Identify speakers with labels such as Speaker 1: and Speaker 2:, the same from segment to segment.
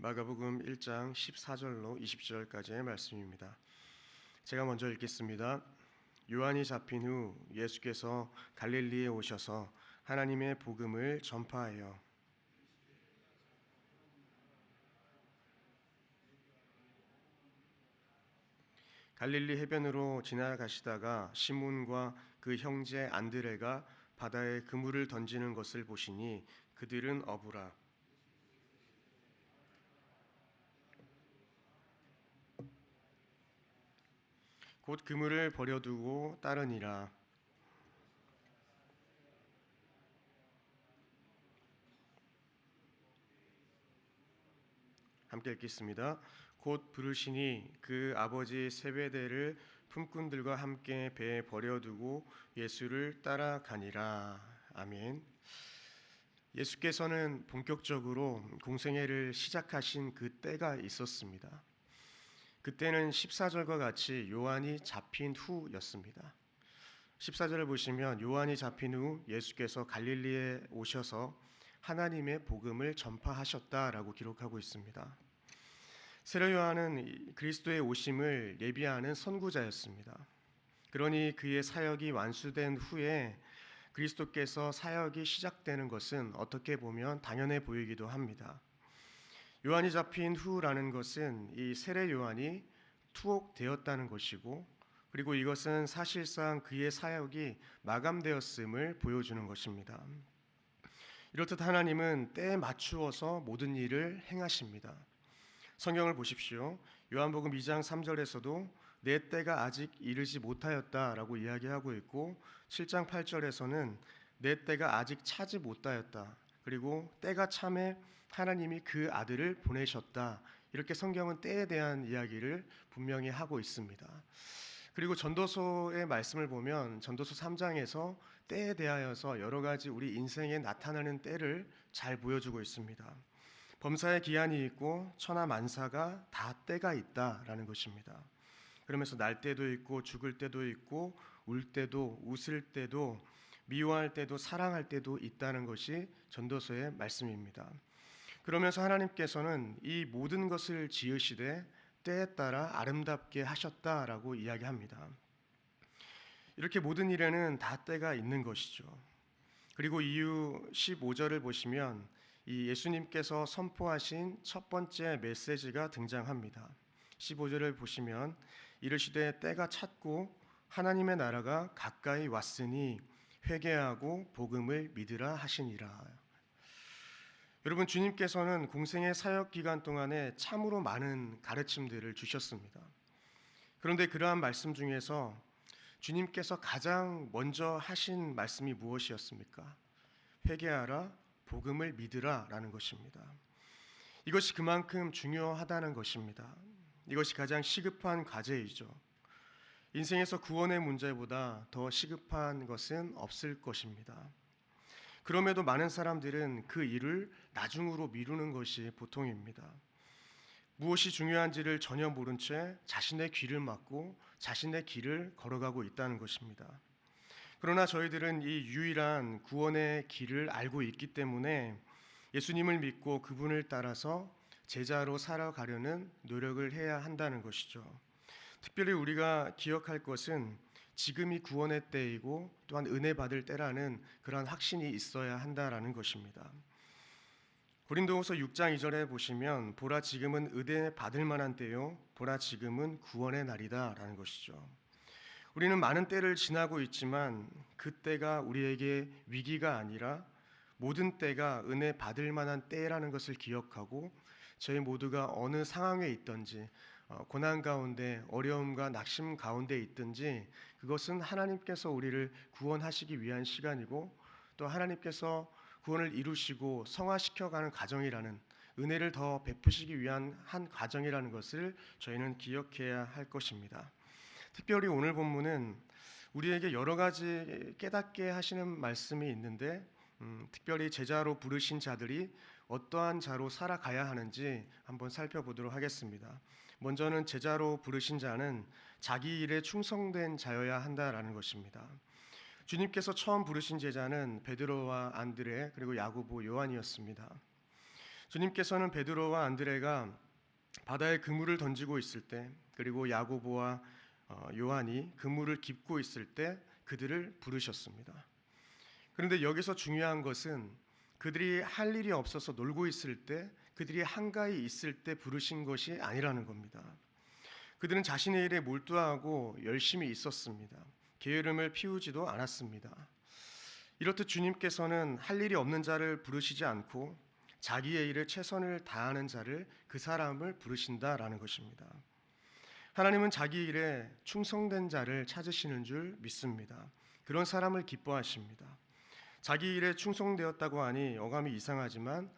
Speaker 1: 마가복음 1장 14절로 20절까지의 말씀입니다. 제가 먼저 읽겠습니다. 요한이 잡힌 후 예수께서 갈릴리에 오셔서 하나님의 복음을 전파하여 갈릴리 해변으로 지나가시다가 시몬과 그 형제 안드레가 바다에 그물을 던지는 것을 보시니 그들은 어부라. 곧 그물을 버려두고 따르니라. 함께 읽겠습니다. 곧 부르시니 그 아버지 세베대를 품꾼들과 함께 배에 버려두고 예수를 따라가니라. 아멘. 예수께서는 본격적으로 공생애를 시작하신 그 때가 있었습니다. 그때는 14절과 같이 요한이 잡힌 후였습니다. 14절을 보시면 요한이 잡힌 후 예수께서 갈릴리에 오셔서 하나님의 복음을 전파하셨다라고 기록하고 있습니다. 세례 요한은 그리스도의 오심을 예비하는 선구자였습니다. 그러니 그의 사역이 완수된 후에 그리스도께서 사역이 시작되는 것은 어떻게 보면 당연해 보이기도 합니다. 요한이 잡힌 후라는 것은 이 세례 요한이 투옥되었다는 것이고, 그리고 이것은 사실상 그의 사역이 마감되었음을 보여주는 것입니다. 이렇듯 하나님은 때에 맞추어서 모든 일을 행하십니다. 성경을 보십시오. 요한복음 2장 3절에서도 내 때가 아직 이르지 못하였다라고 이야기하고 있고, 7장 8절에서는 내 때가 아직 차지 못하였다. 그리고 때가 참에 하나님이 그 아들을 보내셨다. 이렇게 성경은 때에 대한 이야기를 분명히 하고 있습니다. 그리고 전도서의 말씀을 보면 전도서 3장에서 때에 대하여서 여러 가지 우리 인생에 나타나는 때를 잘 보여주고 있습니다. 범사에 기한이 있고 천하 만사가 다 때가 있다라는 것입니다. 그러면서 날 때도 있고 죽을 때도 있고 울 때도 웃을 때도 미워할 때도 사랑할 때도 있다는 것이 전도서의 말씀입니다. 그러면서 하나님께서는 이 모든 것을 지으시되 때에 따라 아름답게 하셨다라고 이야기합니다. 이렇게 모든 일에는 다 때가 있는 것이죠. 그리고 이후 15절을 보시면 이 예수님께서 선포하신 첫 번째 메시지가 등장합니다. 15절을 보시면 이르시되 때가 찼고 하나님의 나라가 가까이 왔으니 회개하고 복음을 믿으라 하시니라. 여러분, 주님께서는 공생의 사역 기간 동안에 참으로 많은 가르침들을 주셨습니다. 그런데 그러한 말씀 중에서 주님께서 가장 먼저 하신 말씀이 무엇이었습니까? 회개하라, 복음을 믿으라 라는 것입니다. 이것이 그만큼 중요하다는 것입니다. 이것이 가장 시급한 과제이죠. 인생에서 구원의 문제보다 더 시급한 것은 없을 것입니다. 그럼에도 많은 사람들은 그 일을 나중으로 미루는 것이 보통입니다. 무엇이 중요한지를 전혀 모른 채 자신의 귀를 막고 자신의 길을 걸어가고 있다는 것입니다. 그러나 저희들은 이 유일한 구원의 길을 알고 있기 때문에 예수님을 믿고 그분을 따라서 제자로 살아가려는 노력을 해야 한다는 것이죠. 특별히 우리가 기억할 것은 지금이 구원의 때이고 또한 은혜 받을 때라는 그런 확신이 있어야 한다라는 것입니다. 고린도후서 6장 2절에 보시면 보라 지금은 은혜 받을 만한 때요 보라 지금은 구원의 날이다 라는 것이죠. 우리는 많은 때를 지나고 있지만 그 때가 우리에게 위기가 아니라 모든 때가 은혜 받을 만한 때라는 것을 기억하고 저희 모두가 어느 상황에 있든지 고난 가운데 어려움과 낙심 가운데 있든지 그것은 하나님께서 우리를 구원하시기 위한 시간이고 또 하나님께서 구원을 이루시고 성화시켜가는 과정이라는 은혜를 더 베푸시기 위한 한 과정이라는 것을 저희는 기억해야 할 것입니다. 특별히 오늘 본문은 우리에게 여러 가지 깨닫게 하시는 말씀이 있는데 특별히 제자로 부르신 자들이 어떠한 자로 살아가야 하는지 한번 살펴보도록 하겠습니다. 먼저는 제자로 부르신 자는 자기 일에 충성된 자여야 한다라는 것입니다. 주님께서 처음 부르신 제자는 베드로와 안드레 그리고 야고보, 요한이었습니다. 주님께서는 베드로와 안드레가 바다에 그물을 던지고 있을 때, 그리고 야고보와 요한이 그물을 깁고 있을 때 그들을 부르셨습니다. 그런데 여기서 중요한 것은 그들이 할 일이 없어서 놀고 있을 때, 그들이 한가히 있을 때 부르신 것이 아니라는 겁니다. 그들은 자신의 일에 몰두하고 열심히 있었습니다. 게으름을 피우지도 않았습니다. 이렇듯 주님께서는 할 일이 없는 자를 부르시지 않고 자기의 일에 최선을 다하는 자를, 그 사람을 부르신다라는 것입니다. 하나님은 자기 일에 충성된 자를 찾으시는 줄 믿습니다. 그런 사람을 기뻐하십니다. 자기 일에 충성되었다고 하니 어감이 이상하지만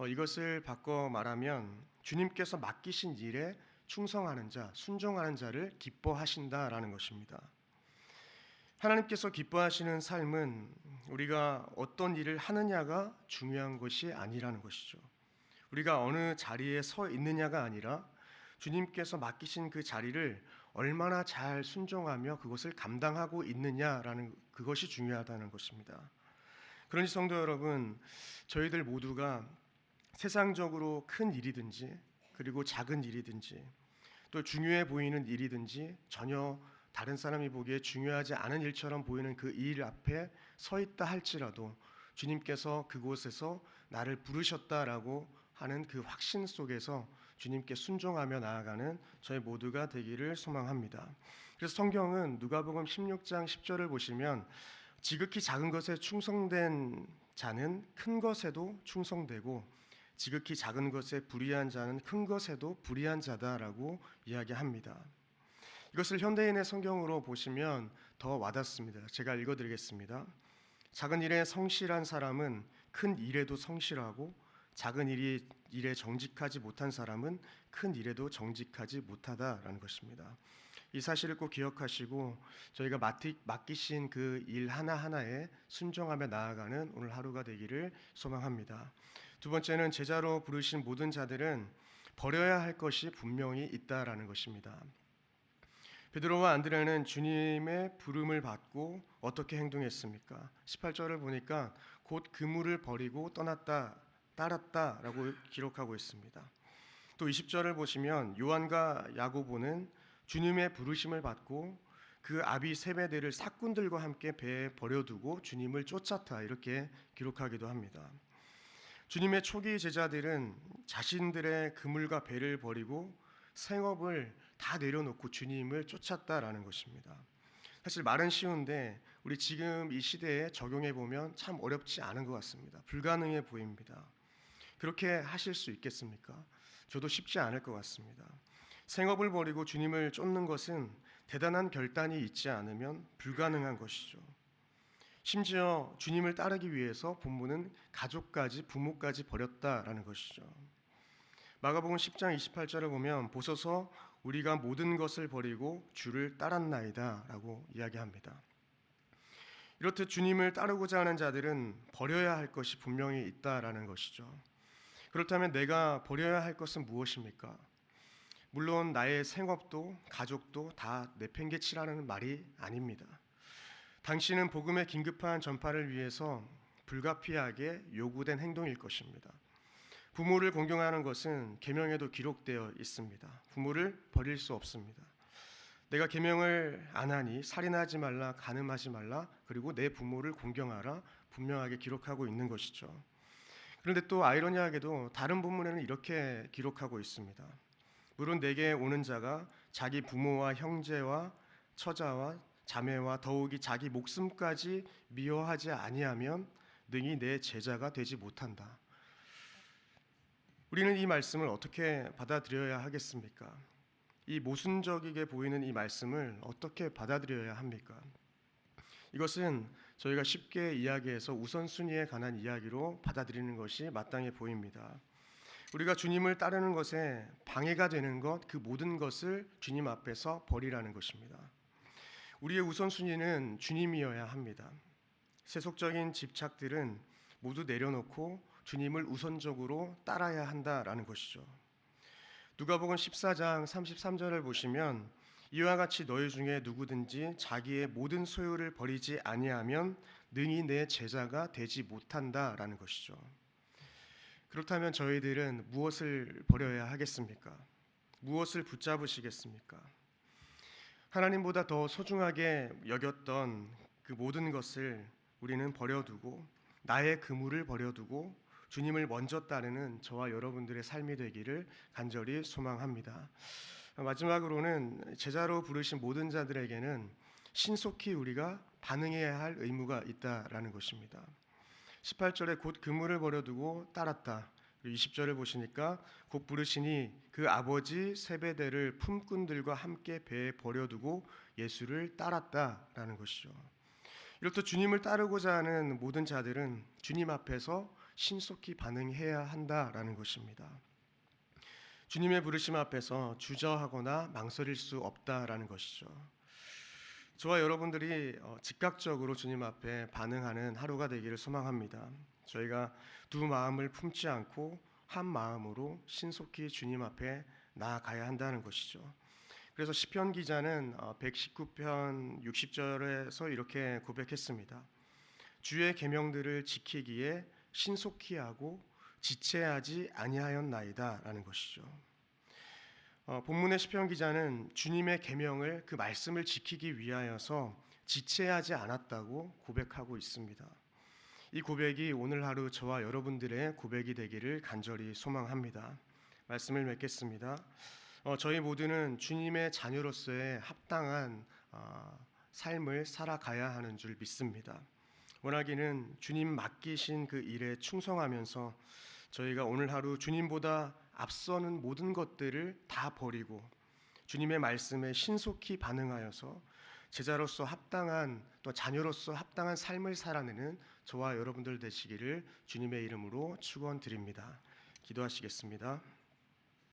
Speaker 1: 이것을 바꿔 말하면 주님께서 맡기신 일에 충성하는 자, 순종하는 자를 기뻐하신다라는 것입니다. 하나님께서 기뻐하시는 삶은 우리가 어떤 일을 하느냐가 중요한 것이 아니라는 것이죠. 우리가 어느 자리에 서 있느냐가 아니라 주님께서 맡기신 그 자리를 얼마나 잘 순종하며 그것을 감당하고 있느냐라는 그것이 중요하다는 것입니다. 그러니 성도 여러분, 저희들 모두가 세상적으로 큰 일이든지 그리고 작은 일이든지 또 중요해 보이는 일이든지 전혀 다른 사람이 보기에 중요하지 않은 일처럼 보이는 그 일 앞에 서 있다 할지라도 주님께서 그곳에서 나를 부르셨다라고 하는 그 확신 속에서 주님께 순종하며 나아가는 저희 모두가 되기를 소망합니다. 그래서 성경은 누가복음 16장 10절을 보시면 지극히 작은 것에 충성된 자는 큰 것에도 충성되고 지극히 작은 것에 불의한 자는 큰 것에도 불의한 자다라고 이야기합니다. 이것을 현대인의 성경으로 보시면 더 와닿습니다. 제가 읽어드리겠습니다. 작은 일에 성실한 사람은 큰 일에도 성실하고 작은 일에 정직하지 못한 사람은 큰 일에도 정직하지 못하다라는 것입니다. 이 사실을 꼭 기억하시고 저희가 맡기신 그 일 하나하나에 순종하며 나아가는 오늘 하루가 되기를 소망합니다. 두 번째는 제자로 부르신 모든 자들은 버려야 할 것이 분명히 있다라는 것입니다. 베드로와 안드레는 주님의 부름을 받고 어떻게 행동했습니까? 18절을 보니까 곧 그물을 버리고 따랐다라고 기록하고 있습니다. 또 20절을 보시면 요한과 야고보는 주님의 부르심을 받고 그 아비 세베대를 사꾼들과 함께 배에 버려두고 주님을 쫓았다, 이렇게 기록하기도 합니다. 주님의 초기 제자들은 자신들의 그물과 배를 버리고 생업을 다 내려놓고 주님을 쫓았다라는 것입니다. 사실 말은 쉬운데 우리 지금 이 시대에 적용해 보면 참 어렵지 않은 것 같습니다. 불가능해 보입니다. 그렇게 하실 수 있겠습니까? 저도 쉽지 않을 것 같습니다. 생업을 버리고 주님을 쫓는 것은 대단한 결단이 있지 않으면 불가능한 것이죠. 심지어 주님을 따르기 위해서 본문은 가족까지, 부모까지 버렸다라는 것이죠. 마가복음 10장 28절을 보면 보소서 우리가 모든 것을 버리고 주를 따랐나이다 라고 이야기합니다. 이렇듯 주님을 따르고자 하는 자들은 버려야 할 것이 분명히 있다라는 것이죠. 그렇다면 내가 버려야 할 것은 무엇입니까? 물론 나의 생업도 가족도 다 내팽개치라는 말이 아닙니다. 당신은 복음의 긴급한 전파를 위해서 불가피하게 요구된 행동일 것입니다. 부모를 공경하는 것은 계명에도 기록되어 있습니다. 부모를 버릴 수 없습니다. 내가 계명을 안 하니 살인하지 말라, 간음하지 말라, 그리고 내 부모를 공경하라, 분명하게 기록하고 있는 것이죠. 그런데 또 아이러니하게도 다른 본문에는 이렇게 기록하고 있습니다. 물론 내게 오는 자가 자기 부모와 형제와 처자와 자매와 더욱이 자기 목숨까지 미워하지 아니하면 능히 내 제자가 되지 못한다. 우리는 이 말씀을 어떻게 받아들여야 하겠습니까? 이 모순적이게 보이는 이 말씀을 어떻게 받아들여야 합니까? 이것은 저희가 쉽게 이야기해서 우선순위에 관한 이야기로 받아들이는 것이 마땅해 보입니다. 우리가 주님을 따르는 것에 방해가 되는 것, 그 모든 것을 주님 앞에서 버리라는 것입니다. 우리의 우선순위는 주님이어야 합니다. 세속적인 집착들은 모두 내려놓고 주님을 우선적으로 따라야 한다라는 것이죠. 누가복음 14장 33절을 보시면 이와 같이 너희 중에 누구든지 자기의 모든 소유를 버리지 아니하면 능히 내 제자가 되지 못한다라는 것이죠. 그렇다면 저희들은 무엇을 버려야 하겠습니까? 무엇을 붙잡으시겠습니까? 하나님보다 더 소중하게 여겼던 그 모든 것을 우리는 버려두고 나의 그물을 버려두고 주님을 먼저 따르는 저와 여러분들의 삶이 되기를 간절히 소망합니다. 마지막으로는 제자로 부르신 모든 자들에게는 신속히 우리가 반응해야 할 의무가 있다라는 것입니다. 18절에 곧 그물을 버려두고 따랐다. 20절을 보시니까 곧 부르시니 그 아버지 세베대를 품꾼들과 함께 배에 버려두고 예수를 따랐다라는 것이죠. 이렇듯 주님을 따르고자 하는 모든 자들은 주님 앞에서 신속히 반응해야 한다라는 것입니다. 주님의 부르심 앞에서 주저하거나 망설일 수 없다라는 것이죠. 저와 여러분들이 즉각적으로 주님 앞에 반응하는 하루가 되기를 소망합니다. 저희가 두 마음을 품지 않고 한 마음으로 신속히 주님 앞에 나아가야 한다는 것이죠. 그래서 시편 기자는 119편 60절에서 이렇게 고백했습니다. 주의 계명들을 지키기에 신속히 하고 지체하지 아니하였나이다라는 것이죠. 본문의 시편 기자는 주님의 계명을 그 말씀을 지키기 위하여서 지체하지 않았다고 고백하고 있습니다. 이 고백이 오늘 하루 저와 여러분들의 고백이 되기를 간절히 소망합니다. 말씀을 맺겠습니다. 저희 모두는 주님의 자녀로서의 합당한 삶을 살아가야 하는 줄 믿습니다. 원하기는 주님 맡기신 그 일에 충성하면서 저희가 오늘 하루 주님보다 앞서는 모든 것들을 다 버리고 주님의 말씀에 신속히 반응하여서 제자로서 합당한 또 자녀로서 합당한 삶을 살아내는 저와 여러분들 되시기를 주님의 이름으로 축원드립니다. 기도하시겠습니다.